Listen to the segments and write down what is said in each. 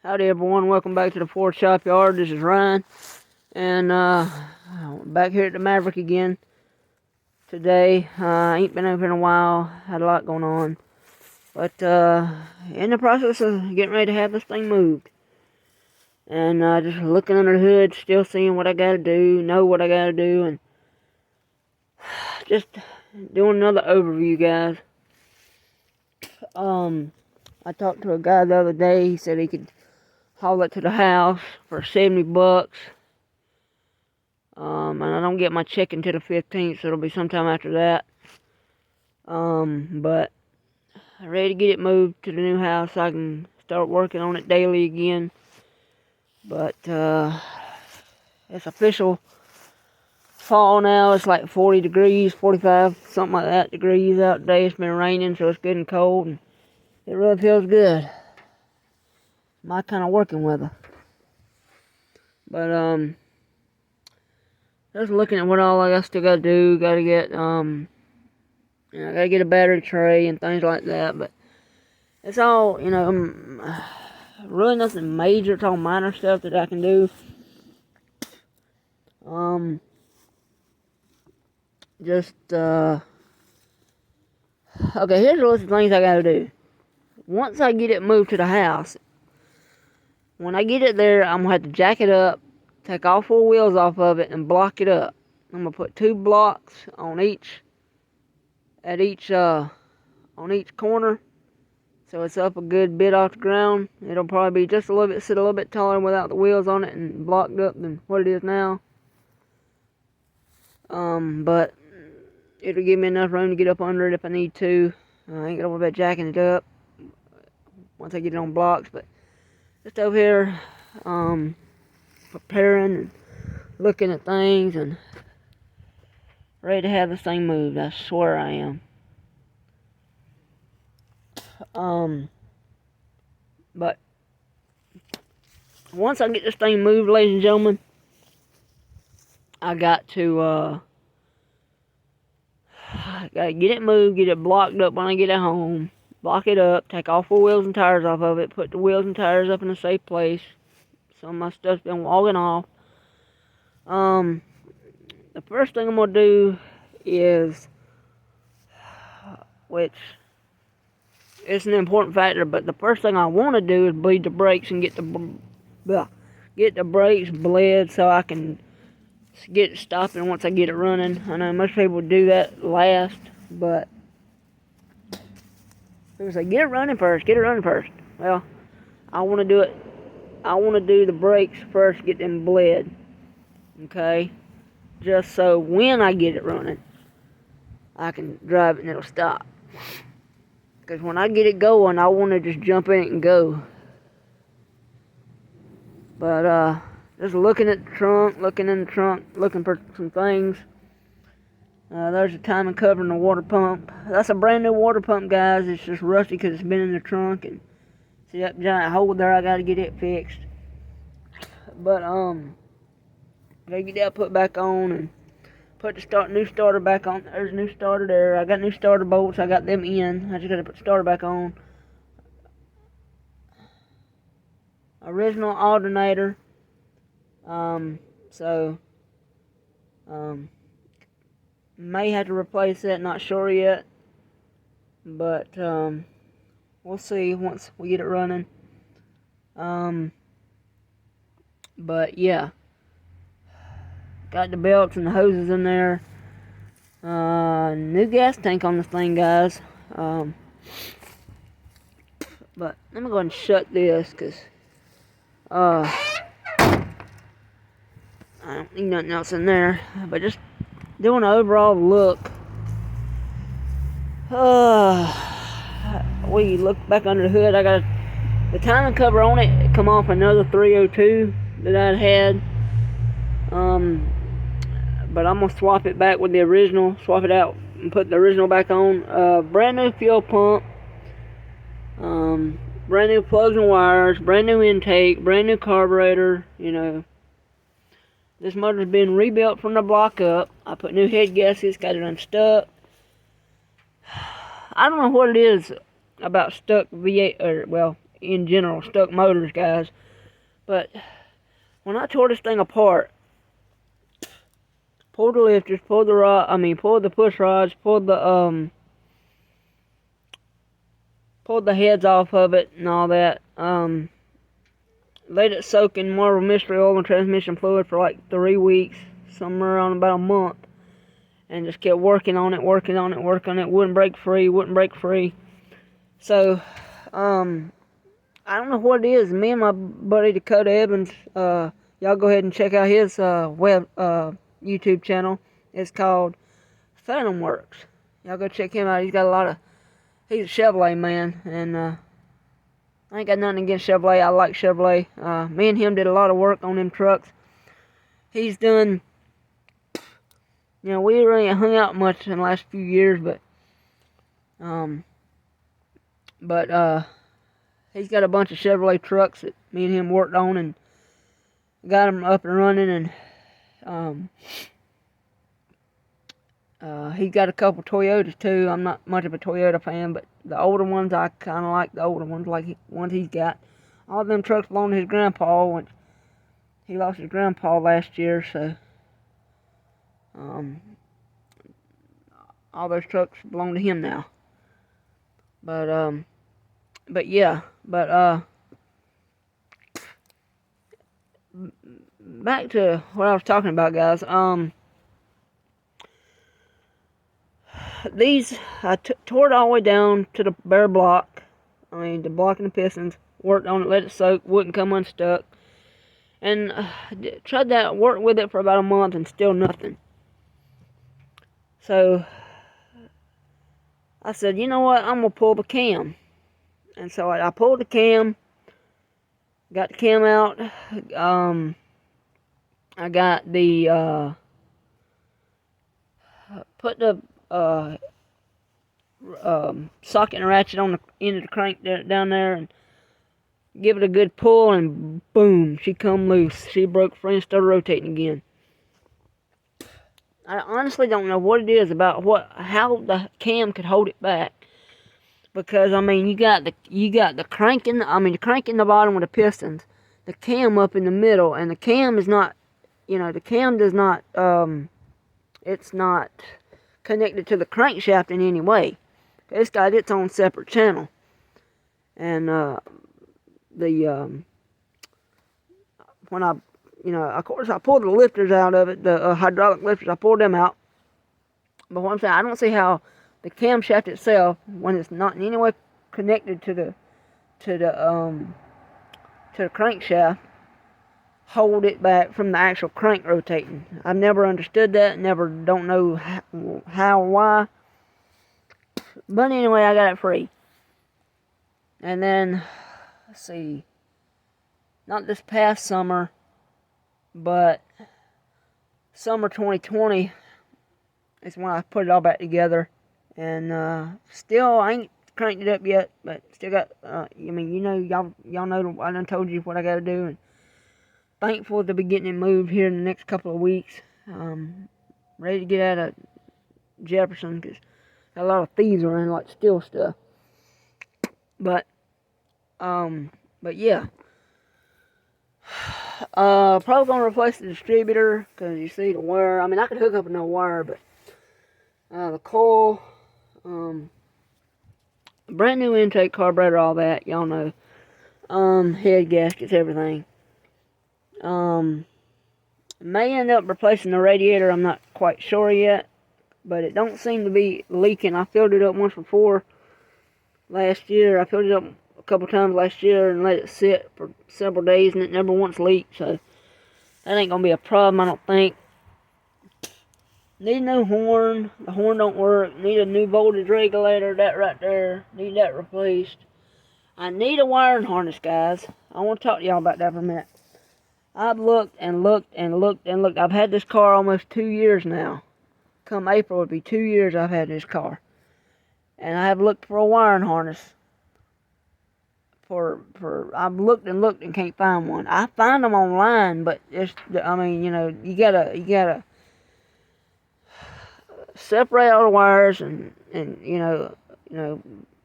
Howdy everyone, welcome back to the Ford Shop Yard. This is Ryan, and back here at the Maverick again today. I ain't been over in a while, had a lot going on, but in the process of getting ready to have this thing moved. And just looking under the hood, still seeing what I gotta do, know what I gotta do, and just doing another overview, guys. I talked to a guy the other day. He said he could haul it to the house for 70 bucks. And I don't get my check until the 15th, so it'll be sometime after that. But I'm ready to get it moved to the new house so I can start working on it daily again. But it's official fall now. It's like 40 degrees, 45, something like that degrees out today. It's been raining, so it's good and cold, and it really feels good. My kind of working weather. But just looking at what all I still gotta do. Gotta get I gotta get a battery tray and things like that. But it's all, really nothing major. It's all minor stuff that I can do. Okay, here's a list of things I gotta do. Once I get it moved to the house, when I get it there, I'm gonna have to jack it up, take all four wheels off of it, and block it up. I'm gonna put 2 blocks on each corner, so it's up a good bit off the ground. It'll probably be just sit a little bit taller without the wheels on it and blocked up than what it is now. But it'll give me enough room to get up under it if I need to. I ain't gonna worry about jacking it up once I get it on blocks, but just over here, preparing and looking at things and ready to have this thing moved. I swear I am. But once I get this thing moved, ladies and gentlemen, I got to gotta get it moved, get it blocked up when I get it home. Block it up, take all 4 wheels and tires off of it, put the wheels and tires up in a safe place. Some of my stuff's been walking off. The first thing I'm gonna do is, which it's an important factor, but the first thing I want to do is bleed the brakes and get the brakes bled so I can get it stopping once I get it running. I know most people do that last, but people say, get it running first. Well, I want to do it. I want to do the brakes first, get them bled. Okay? Just so when I get it running, I can drive it and it'll stop. Because when I get it going, I want to just jump in it and go. But, just looking at the trunk, looking for some things. There's a timing cover in the water pump. That's a brand new water pump, guys. It's just rusty because it's been in the trunk. And see that giant hole there? I got to get it fixed. But, gotta get that put back on and put the new starter back on. There's a new starter there. I got new starter bolts. I got them in. I just gotta put the starter back on. Original alternator. May have to replace that, not sure yet, but we'll see once we get it running. But yeah, got the belts and the hoses in there. New gas tank on this thing, guys. But let me go ahead and shut this, because I don't need nothing else in there. But just doing an overall look. We look back under the hood. I got the timing cover on it. Come off another 302 that I'd had. But I'm gonna swap it back with the original. Swap it out and put the original back on. Brand new fuel pump. Brand new plugs and wires. Brand new intake. Brand new carburetor. This motor's been rebuilt from the block up. I put new head gaskets, got it unstuck. I don't know what it is about stuck V8, in general, stuck motors, guys. But when I tore this thing apart, pulled the lifters, pulled the push rods, pulled the heads off of it and all that. Let it soak in Marvel Mystery Oil and transmission fluid for like 3 weeks, somewhere around about a month, and just kept working on it. Wouldn't break free. So, I don't know what it is. Me and my buddy Dakota Evans, y'all go ahead and check out his YouTube channel. It's called Phantom Works. Y'all go check him out. He's a Chevrolet man, and I ain't got nothing against Chevrolet. I like Chevrolet. Me and him did a lot of work on them trucks. He's done, we really ain't hung out much in the last few years, but he's got a bunch of Chevrolet trucks that me and him worked on and got them up and running, and he got a couple Toyotas too. I'm not much of a Toyota fan, but the older ones, I kind of like the older ones, like ones he's got. All them trucks belong to his grandpa. When he lost his grandpa last year, so all those trucks belong to him now. But back to what I was talking about, guys. I tore it all the way down to the bare block. The block and the pistons. Worked on it, let it soak, wouldn't come unstuck. And tried that, worked with it for about a month, and still nothing. So I said, you know what, I'm going to pull the cam. And so I pulled the cam, got the cam out. I got the, put the socket and ratchet on the end of the crank down there, and give it a good pull, and boom, she come loose. She broke free and started rotating again. I honestly don't know what it is about how the cam could hold it back, because you got the crank in the crank in the bottom with the pistons, the cam up in the middle, and the cam is not, the cam does not, it's not connected to the crankshaft in any way. It's got its own separate channel, and when of course I pulled the lifters out of it, the hydraulic lifters, I pulled them out. But what I'm saying, I don't see how the camshaft itself, when it's not in any way connected to the crankshaft, hold it back from the actual crank rotating. I've never understood that, don't know how or why. But anyway, I got it free. And then, let's see, not this past summer, but summer 2020 is when I put it all back together. And still, I ain't cranked it up yet, but still got, y'all know, I done told you what I got to do. And thankful to be getting it moved here in the next couple of weeks. Ready to get out of Jefferson, because got a lot of thieves around, like steal stuff. But yeah. Probably gonna replace the distributor, because you see the wire. I could hook up with no wire, but the coil, brand new intake, carburetor, all that, y'all know. Head gaskets, everything. May end up replacing the radiator. I'm not quite sure yet, but it don't seem to be leaking. I filled it up once before last year. I filled it up a couple times last year and let it sit for several days, and it never once leaked, so that ain't gonna be a problem, I don't think. Need a new horn. The horn don't work. Need a new voltage regulator. That right there. Need that replaced. I need a wiring harness, guys. I want to talk to y'all about that for a minute. I've looked and looked and looked and looked. I've had this car almost 2 years now. Come April, it'll be 2 years I've had this car. And I have looked for a wiring harness. I've looked and looked and can't find one. I find them online, but it's, you gotta separate all the wires and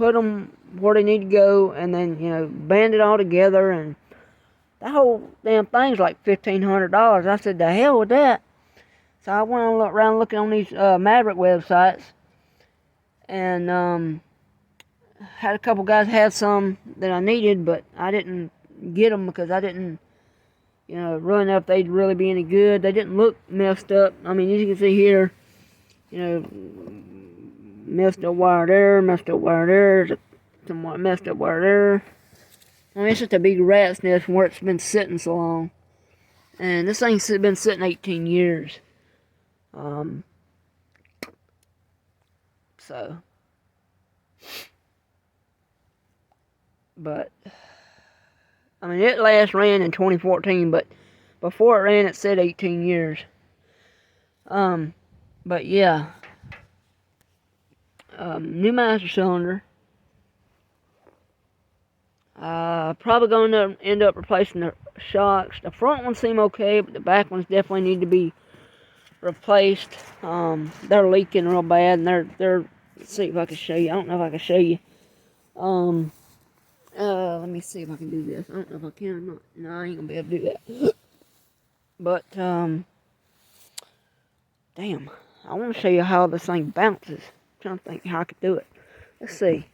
put them where they need to go, and then, you know, band it all together, and that whole damn thing's like $1,500. I said, the hell with that. So I went around looking on these Maverick websites, and had a couple guys have some that I needed, but I didn't get them because I didn't, you know, really know if they'd really be any good. They didn't look messed up. I mean, as you can see here, you know, messed up wire there, messed up wire there, somewhat messed up wire there. I mean, it's just a big rat's nest from where it's been sitting so long. And this thing's been sitting 18 years. So, but, I mean, it last ran in 2014, but before it ran, it said 18 years. But yeah, new master cylinder. Probably going to end up replacing the shocks. The front ones seem okay, but the back ones definitely need to be replaced. They're leaking real bad, and they're. Let's see if I can show you. I don't know if I can show you. Let me see if I can do this. I don't know if I can or not. No, I ain't gonna be able to do that. But damn, I want to show you how this thing bounces. I'm trying to think how I could do it. Let's see.